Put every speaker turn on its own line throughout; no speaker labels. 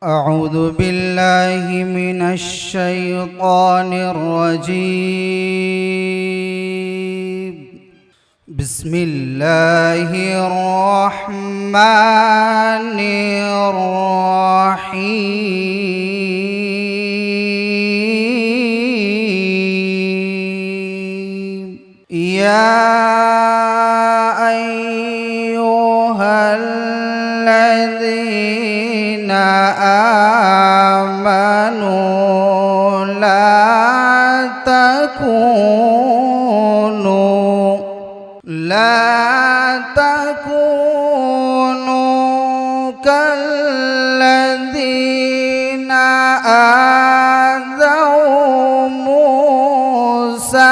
अऊज़ु बिल्लाहि मिनश शैतानिर रजीम। बिस्मिल्लाहिर रहमानिर रहीम। या अय्युहल्लज़ीना आमनू ला तकूनू कल्लज़ीना आज़ौ मूसा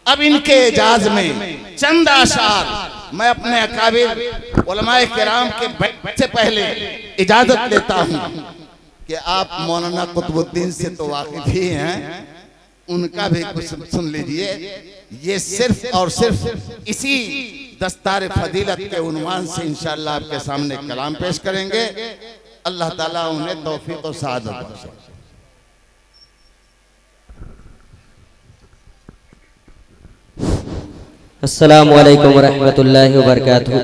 अब इनके एजाज में चंद आशार मैं अपने अकाबिर उलमाए किराम के से पहले इजाजत लेता हूँ कि आप मौलाना कुतुबुद्दीन से तो वाकिफ ही हैं, उनका भी कुछ सुन लीजिए। ये सिर्फ और सिर्फ इसी दस्तार फजीलत के उन्वान से इंशाअल्लाह आपके सामने कलाम पेश करेंगे। अल्लाह ताला उन्हें तौफीक और सआदत बख्शे।
अस्सलामु अलैकुम वरहमतुल्लाहि वबरकातुहू।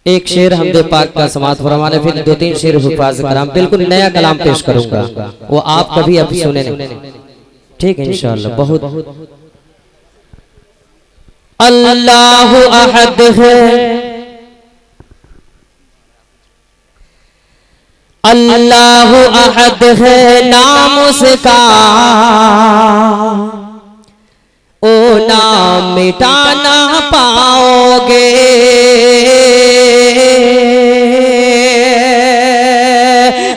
एक शेर हमदे पाक का समात फरमाने, फिर दो तीन शेर हुफाज कलाम, बिल्कुल नया कलाम पेश करूंगा, वो आप कभी अब सुने नहीं, ठीक है इंशाअल्लाह। बहुत अल्लाहु अहद है, अल्लाहु अहद है नाम उसका, ओ नाम मिटाना पाओगे।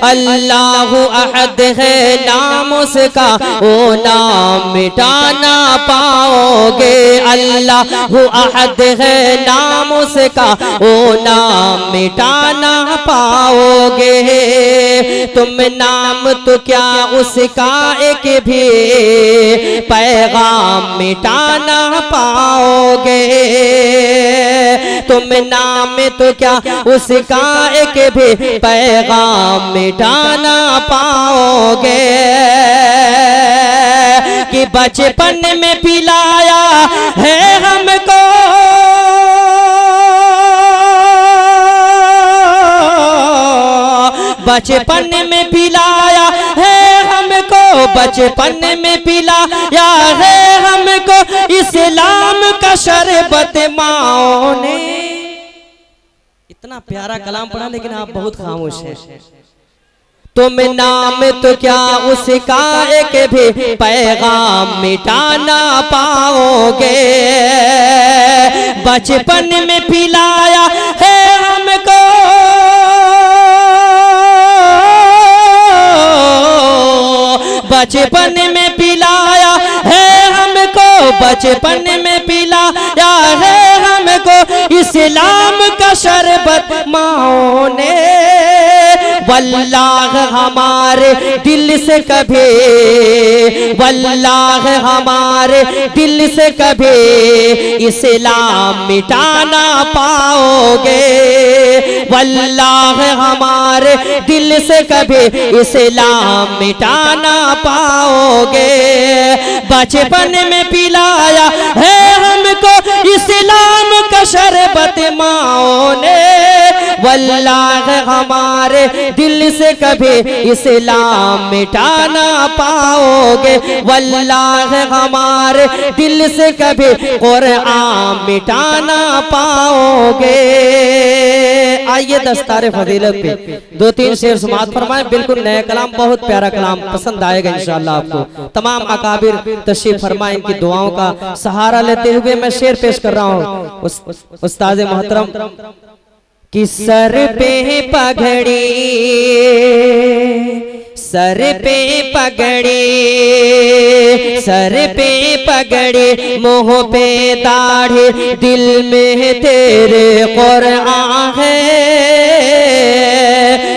अल्लाहु अहद है नाम उसका, ओ नाम मिटाना पाओगे। अल्लाहु अहद है नाम उसका, ओ नाम मिटाना पाओगे। तुम नाम तो क्या उसका एक भी पैगाम मिटाना पाओगे। तुम नाम तो क्या उसका एक भी पैगाम मिटाना पाओगे। कि बचपन में पिलाया है हमको, बचपन में पिलाया है हमको, बचपन में पिलाया है हमको इस्लाम का शरबत माओ ने। इतना प्यारा कलाम पढ़ा लेकिन आप बहुत खामोश हैं। तुम नाम तो क्या उसका एक भी पैगाम मिटाना पाओगे। बचपन में पिलाया है हमको, बचपन में पिलाया है हमको, बचपन में पिलाया है हमको इस्लाम का शरबत माओ ने। वल्लाह हमारे दिल से कभी, वल्लाह हमारे दिल से कभी इस्लाम मिटाना पाओगे। वल्लाह हमारे दिल से कभी इस्लाम मिटाना पाओगे। बचपन में पिलाया है हमको इस्लाम का शरबत माओ ने। वल्लाह हमारे दिल से कभी इस्लाम मिटाना पाओगे। वल्लाह हमारे दिल से कभी कुरान मिटाना पाओगे। आइए दस्तारे फजीलत पे दो तीन शेर समात फरमाएं, बिल्कुल नया कलाम, बहुत प्यारा कलाम, पसंद आएगा इंशाअल्लाह आपको। तमाम अकाबिर तशरीफ फरमाएं, इनकी दुआओं का सहारा लेते हुए मैं शेर पेश कर रहा हूँ। उस्ताद मोहतरम की सर पे पगड़ी सर पे पगड़ी, सर पे पगड़ी, मुंह पे दाढ़ी, दिल में तेरे कुरान है।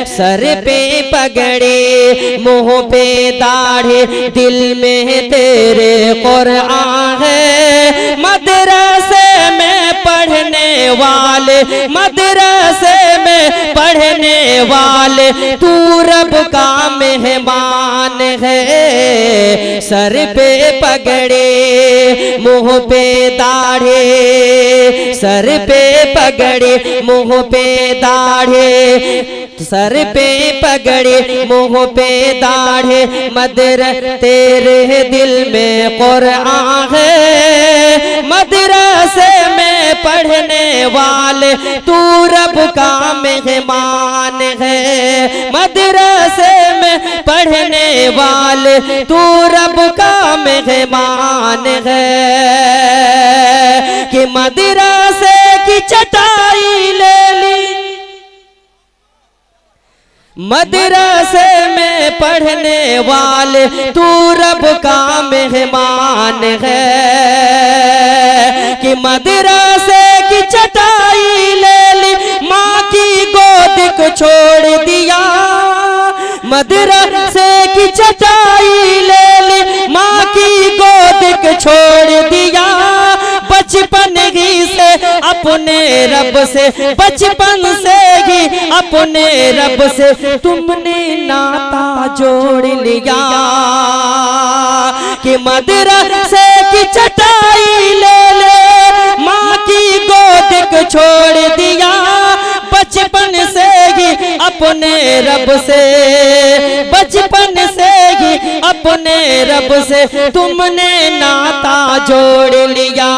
सर पे पगड़ी, मुंह पे दाढ़ी, दिल में तेरे कुरान है। मदरसे में पढ़ने वाले, मदरसे में पढ़ने वाले, तू रब का मेहमान है। सर पे पगड़ी, मुंह पे दाढ़ी, सर पे पगड़ी, मुंह पे दाढ़ी, सर पे पगड़ी, मुंह पे दाढ़ी, मदर तेरे दिल में कुरान है। मदरसे में पढ़ने वाले, तू रब का मेहमान है। मदरसे में पढ़ने वाले, तू रब का मेहमान है। कि मदरसे की चटाई ले ली, मदरसे में पढ़ने वाले, तू रब का मेहमान है। कि मदरसे की चटाई ले ली, माँ की गोद को छोड़ दिया। मदरसे की चटाई ले ली, माँ की गोद को छोड़ दिया। बचपन ही से अपने रब से, बचपन से ही अपने रब से तुमने नाता जोड़ लिया। कि मदरसे की चटाई ले ले, माँ की गोद को छोड़ दिया। बचपन से ही अपने रब से, बचपन से ही अपने रब से तुमने नाता जोड़ लिया।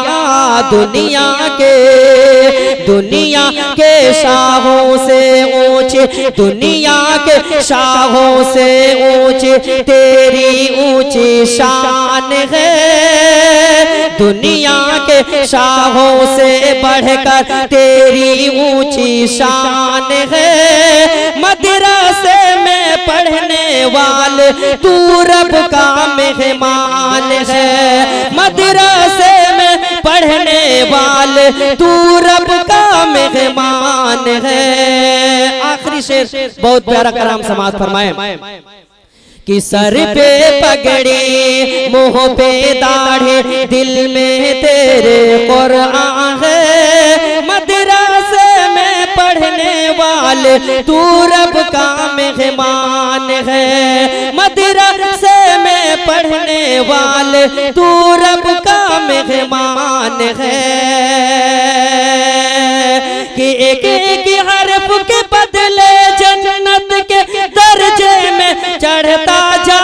दुनिया के शाहों से ऊंचे, दुनिया के शाहों से ऊंचे तेरी ऊंची शान है। दुनिया के शाहों से बढ़कर तेरी ऊंची शान है। मदरसे में पढ़ने वाले, तू रब का मेहमान है। मदरसे में पढ़ने वाले, तू रब का मेहमान है। आखिरी शेर बहुत प्यारा कलाम समाअत फरमाए। कि सर पे पगड़ी, मुंह पे दाढ़ी, दिल में तेरे कुरान है। मदरसे में पढ़ने वाले, तू रब का मेहमान है। मदरसे में पढ़ने वाले, तू रब का मेहमान है। कि एक एक हरफ के बदले जन्नत के दर्जे में चढ़ता जा।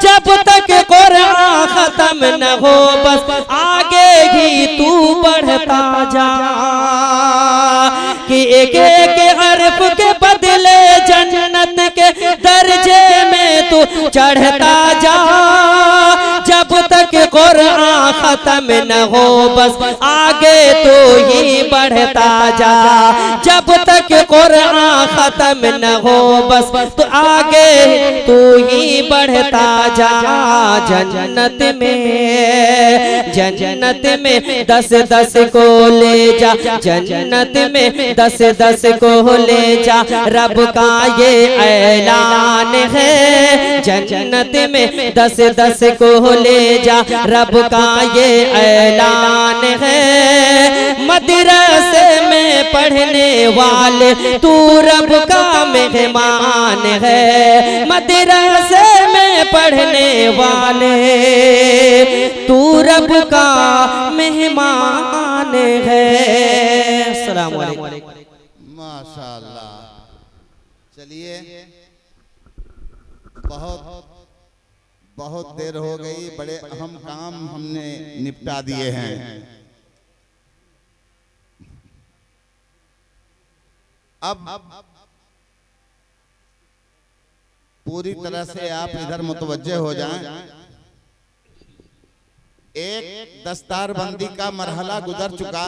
जब तक कुरान खत्म न हो, बस आगे ही तू बढ़ता जा। कि एक एक हरफ के बदले जन्नत के दर्जे में तू चढ़ता जा। जब तक कुरान खत्म न हो, बस आगे तो ही बढ़ता जा। जब तक कुरान खत्म न हो, बस तो आगे तू ही बढ़ता जा। जन्नत में, जन्नत में 10-10 को ले जा। जन्नत में 10-10 को ले जा, रब का ये ऐलान है। जन्नत में 10-10 को ले जा, रब का ये ऐलान है। मदरसे में पढ़ने वाले, तू रब का मेहमान है। मदरसे में पढ़ने वाले, तू रब का मेहमान है। अस्सलाम वालेकुम।
माशाअल्लाह। चलिए, बहुत देर हो गई, बड़े अहम काम हमने निपटा दिए हैं। अब पूरी तरह से आप इधर मुतवज्जे हो जाएं। एक दस्तारबंदी का मरहला गुजर चुका,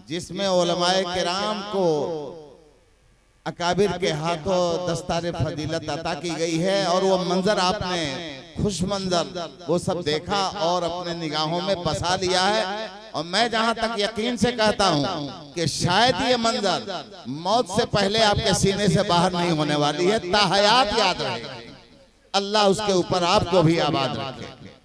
जिसमें उलमाए किराम को अकाबिर के हाथों दस्तार फजीलत अता की गई है और वो मंजर आपने खुश मंजर वो सब देखा और अपने निगाहों में बसा लिया है। और मैं जहां तक यकीन से कहता हूं कि शायद ये मंजर मौत से पहले आपके सीने से बाहर नहीं होने वाली है, ताहयात याद रहे। अल्लाह उसके ऊपर आपको भी आबाद रखे।